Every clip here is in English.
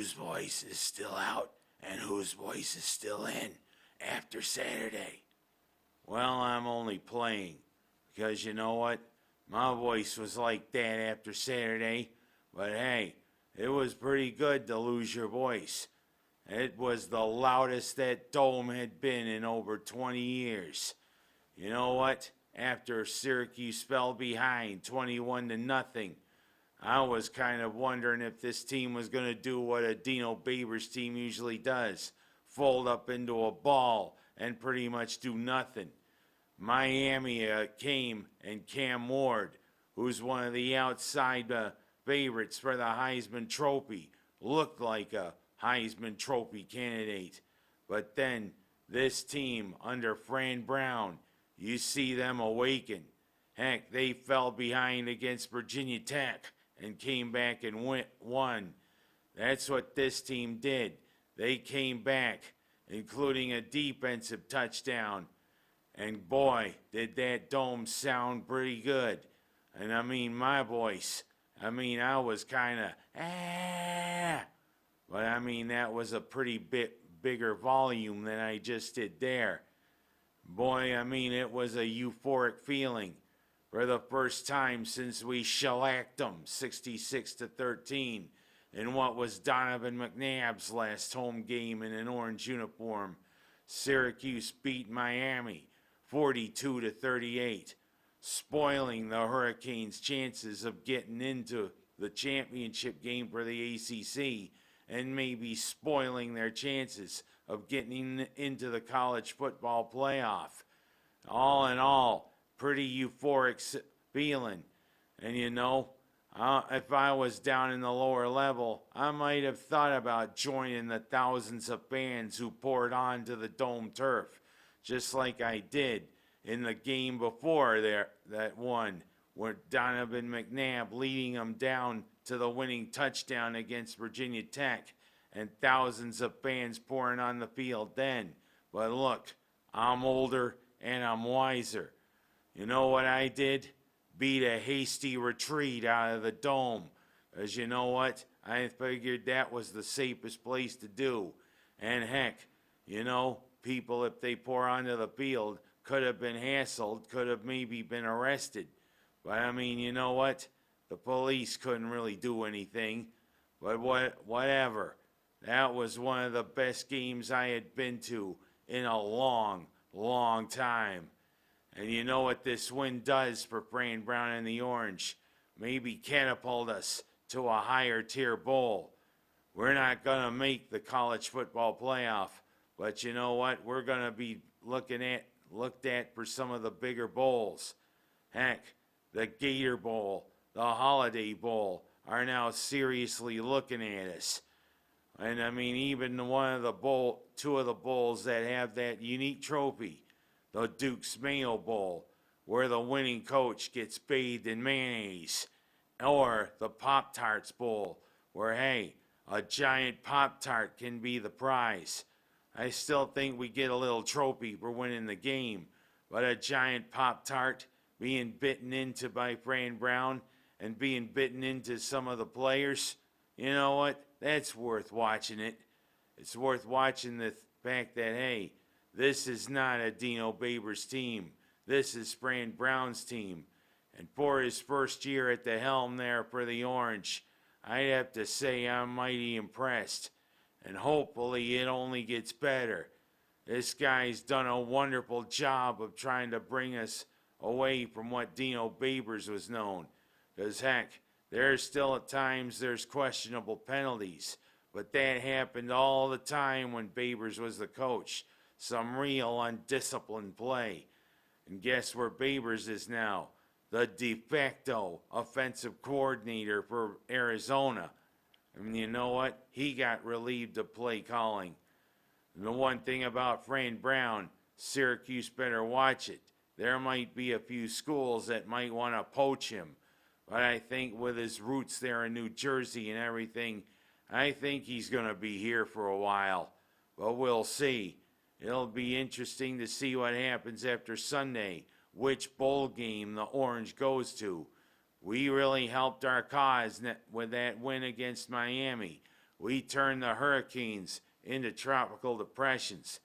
whose voice is still out and whose voice is still in after Saturday? Well, I'm only playing because you know what? My voice was like that after Saturday, but hey, it was pretty good to lose your voice. It was the loudest that dome had been in over 20 years. You know what? After Syracuse fell behind 21-0, I was kind of wondering if this team was going to do what a Dino Babers team usually does, fold up into a ball and pretty much do nothing. Miami came, and Cam Ward, who's one of the outside favorites for the Heisman Trophy, looked like a Heisman Trophy candidate. But then this team under Fran Brown, you see them awaken. Heck, they fell behind against Virginia Tech and came back and won. That's what this team did. They came back, including a defensive touchdown. And boy, did that dome sound pretty good. And I mean, my voice, I was kind of, but I mean, that was a pretty bit bigger volume than I just did there. Boy, I mean, it was a euphoric feeling. For the first time since we shellacked them 66-13 in what was Donovan McNabb's last home game in an orange uniform. Syracuse beat Miami 42-38, spoiling the Hurricanes' chances of getting into the championship game for the ACC and maybe spoiling their chances of getting into the college football playoff. All in all, pretty euphoric feeling. And you know, if I was down in the lower level, I might have thought about joining the thousands of fans who poured onto the dome turf, just like I did in the game before there, that one, where Donovan McNabb leading them down to the winning touchdown against Virginia Tech, and thousands of fans pouring on the field then. But look, I'm older and I'm wiser. You know what I did? Beat a hasty retreat out of the dome. Because you know what? I figured that was the safest place to do. And heck, you know, people, if they pour onto the field, could have been hassled, could have maybe been arrested. But I mean, you know what? The police couldn't really do anything. But whatever. That was one of the best games I had been to in a long, long time. And you know what this win does for Fran Brown and the Orange? Maybe catapult us to a higher tier bowl. We're not going to make the college football playoff, but you know what? We're going to be looked at for some of the bigger bowls. Heck, the Gator Bowl, the Holiday Bowl are now seriously looking at us. And I mean, even two of the bowls that have that unique trophy, the Duke's Mayo Bowl, where the winning coach gets bathed in mayonnaise, or the Pop-Tarts Bowl, where, hey, a giant Pop-Tart can be the prize. I still think we get a little trophy for winning the game, but a giant Pop-Tart being bitten into by Fran Brown and being bitten into some of the players, you know what? That's worth watching it. It's worth watching the fact that, hey, this is not a Dino Babers team. This is Fran Brown's team. And for his first year at the helm there for the Orange, I'd have to say I'm mighty impressed. And hopefully it only gets better. This guy's done a wonderful job of trying to bring us away from what Dino Babers was known. Because heck, there's still at times there's questionable penalties. But that happened all the time when Babers was the coach. Some real undisciplined play. And guess where Babers is now? The de facto offensive coordinator for Arizona. And you know what? He got relieved of play calling. And the one thing about Fran Brown, Syracuse better watch it. There might be a few schools that might want to poach him. But I think with his roots there in New Jersey and everything, I think he's going to be here for a while. But we'll see. It'll be interesting to see what happens after Sunday, which bowl game the Orange goes to. We really helped our cause with that win against Miami. we turned the hurricanes into tropical depressions.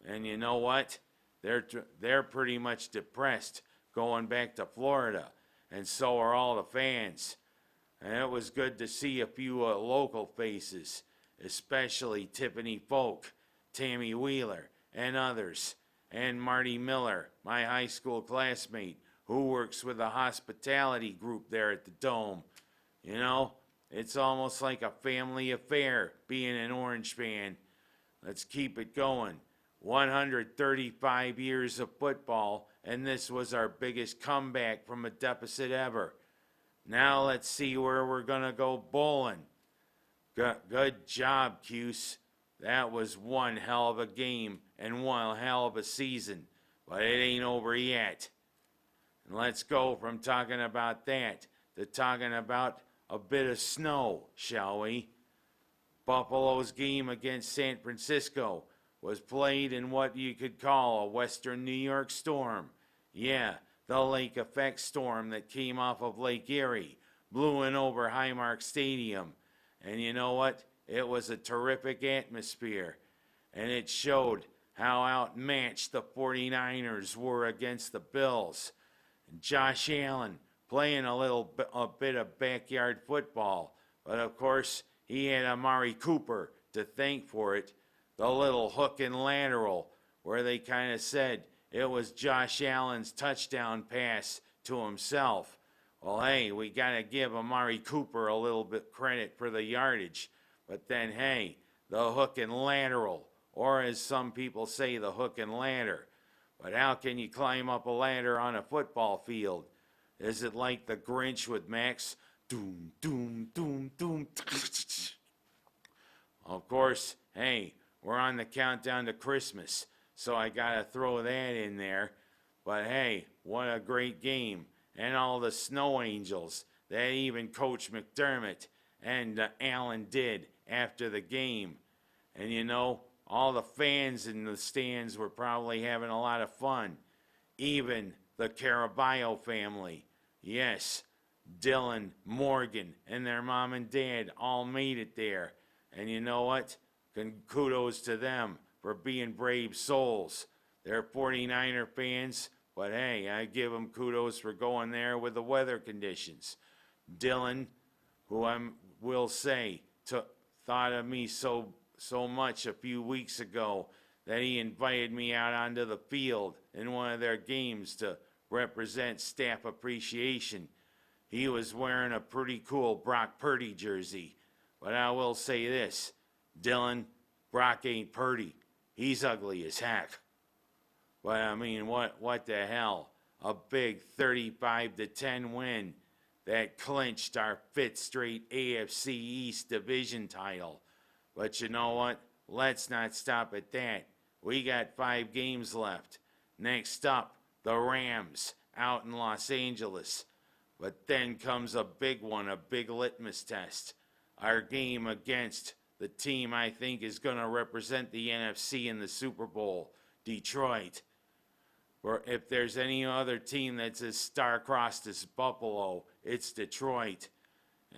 And you know what? They're pretty much depressed going back to Florida, and so are all the fans. And it was good to see a few local faces, especially Tiffany Folk, Tammy Wheeler, and others, and Marty Miller, my high school classmate, who works with the hospitality group there at the Dome. You know, it's almost like a family affair being an Orange fan. Let's keep it going. 135 years of football, and this was our biggest comeback from a deficit ever. Now let's see where we're going to go bowling. Good job, Cuse. That was one hell of a game and one hell of a season, but it ain't over yet. And let's go from talking about that to talking about a bit of snow, shall we? Buffalo's game against San Francisco was played in what you could call a Western New York storm. Yeah, the lake effect storm that came off of Lake Erie, blew in over Highmark Stadium. And you know what? It was a terrific atmosphere. And it showed how outmatched the 49ers were against the Bills. And Josh Allen playing a bit of backyard football. But of course, he had Amari Cooper to thank for it. The little hook and lateral where they kind of said it was Josh Allen's touchdown pass to himself. Well, hey, we got to give Amari Cooper a little bit credit for the yardage. But then, hey, the hook and lateral, or as some people say, the hook and ladder. But how can you climb up a ladder on a football field? Is it like the Grinch with Max? Doom, doom, doom, doom. Of course, hey, we're on the countdown to Christmas, so I got to throw that in there. But hey, what a great game. And all the snow angels that even Coach McDermott and Allen did after the game. And you know, all the fans in the stands were probably having a lot of fun. Even the Caraballo family. Yes, Dylan, Morgan, and their mom and dad all made it there. And you know what? Kudos to them for being brave souls. They're 49er fans, but hey, I give them kudos for going there with the weather conditions. Dylan, who I will say thought of me so much a few weeks ago that he invited me out onto the field in one of their games to represent staff appreciation. He was wearing a pretty cool Brock Purdy jersey. But I will say this, Dylan, Brock ain't Purdy. He's ugly as heck. But I mean, what the hell? A big 35-10 win that clinched our 5th straight AFC East division title. But you know what? Let's not stop at that. We got 5 games left. Next up, the Rams out in Los Angeles. But then comes a big one, a big litmus test. Our game against the team I think is going to represent the NFC in the Super Bowl, Detroit. Or if there's any other team that's as star-crossed as Buffalo, it's Detroit.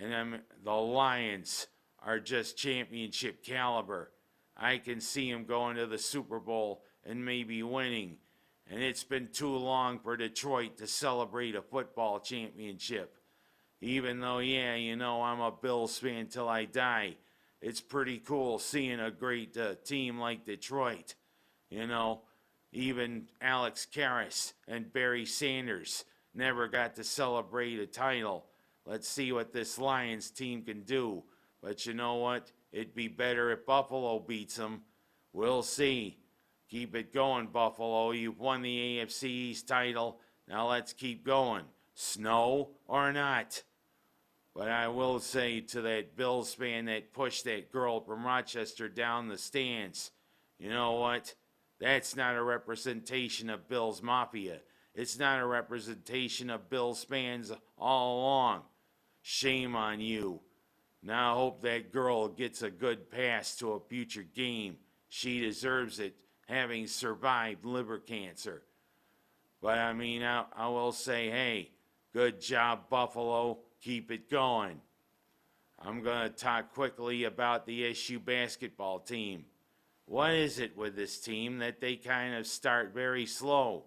And the Lions are just championship caliber. I can see them going to the Super Bowl and maybe winning. And it's been too long for Detroit to celebrate a football championship. Even though, yeah, you know, I'm a Bills fan till I die. It's pretty cool seeing a great team like Detroit. You know, even Alex Karras and Barry Sanders never got to celebrate a title. Let's see what this Lions team can do. But you know what? It'd be better if Buffalo beats them. We'll see. Keep it going, Buffalo. You've won the AFC East title. Now let's keep going. Snow or not. But I will say to that Bills fan that pushed that girl from Rochester down the stands, you know what? That's not a representation of Bills Mafia. It's not a representation of Bills fans all along. Shame on you. Now I hope that girl gets a good pass to a future game. She deserves it, having survived liver cancer. But I mean, I will say, hey, good job, Buffalo. Keep it going. I'm going to talk quickly about the SU basketball team. What is it with this team that they kind of start very slow?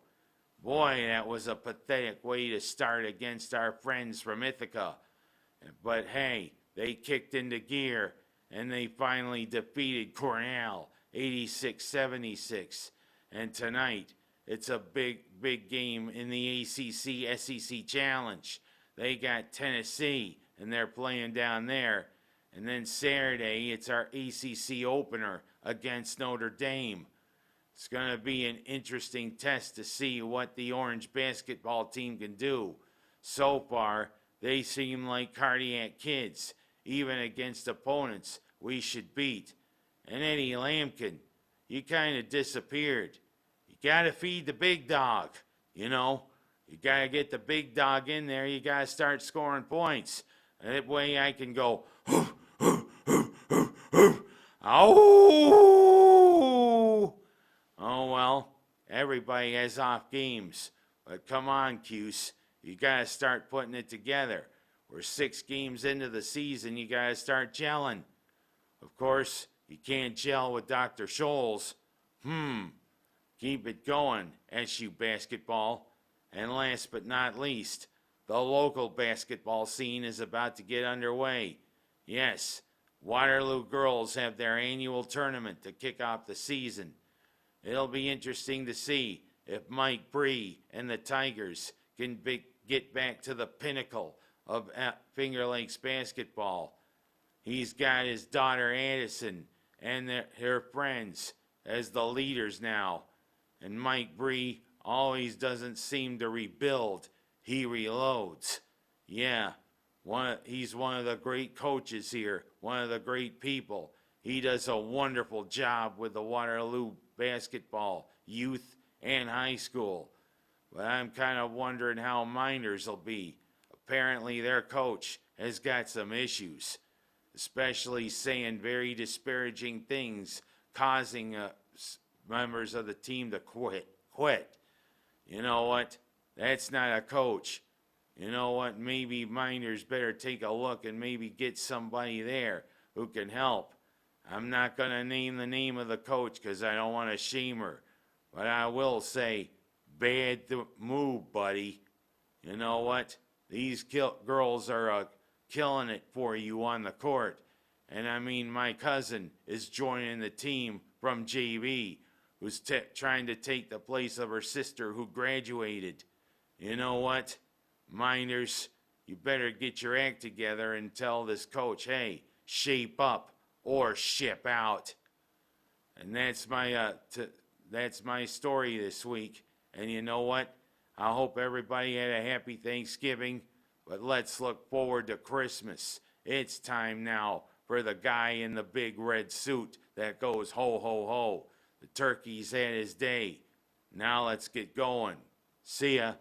Boy, that was a pathetic way to start against our friends from Ithaca. But hey, they kicked into gear and they finally defeated Cornell 86-76. And tonight, it's a big game in the ACC SEC Challenge. They got Tennessee and they're playing down there. And then Saturday, it's our ACC opener against Notre Dame. It's going to be an interesting test to see what the Orange basketball team can do. So far, they seem like cardiac kids, even against opponents we should beat. And Eddie Lampkin, you kind of disappeared. You got to feed the big dog, you know. You got to get the big dog in there. You got to start scoring points. That way I can go, oh! Oh, well, everybody has off games. But come on, Cuse. You got to start putting it together. We're 6 games into the season. You got to start gelling. Of course, you can't gel with Dr. Scholes. Keep it going, SU basketball. And last but not least, the local basketball scene is about to get underway. Yes, Waterloo girls have their annual tournament to kick off the season. It'll be interesting to see if Mike Bree and the Tigers can get back to the pinnacle of Finger Lakes basketball. He's got his daughter Addison and her friends as the leaders now. And Mike Bree always doesn't seem to rebuild. He reloads. Yeah, he's one of the great coaches here, one of the great people. He does a wonderful job with the Waterloo basketball, youth and high school. But I'm kind of wondering how Miners will be. Apparently their coach has got some issues, especially saying very disparaging things, causing members of the team to quit. You know what? That's not a coach. You know what? Maybe Miners better take a look and maybe get somebody there who can help. I'm not going to name the name of the coach because I don't want to shame her. But I will say, bad move, buddy. You know what? These girls are killing it for you on the court. And I mean, my cousin is joining the team from JV, who's trying to take the place of her sister who graduated. You know what? Miners, you better get your act together and tell this coach, hey, shape up or ship out. And that's my story this week. And you know what? I hope everybody had a happy Thanksgiving, but let's look forward to Christmas. It's time now for the guy in the big red suit that goes ho, ho, ho. The turkey's had his day. Now let's get going. See ya.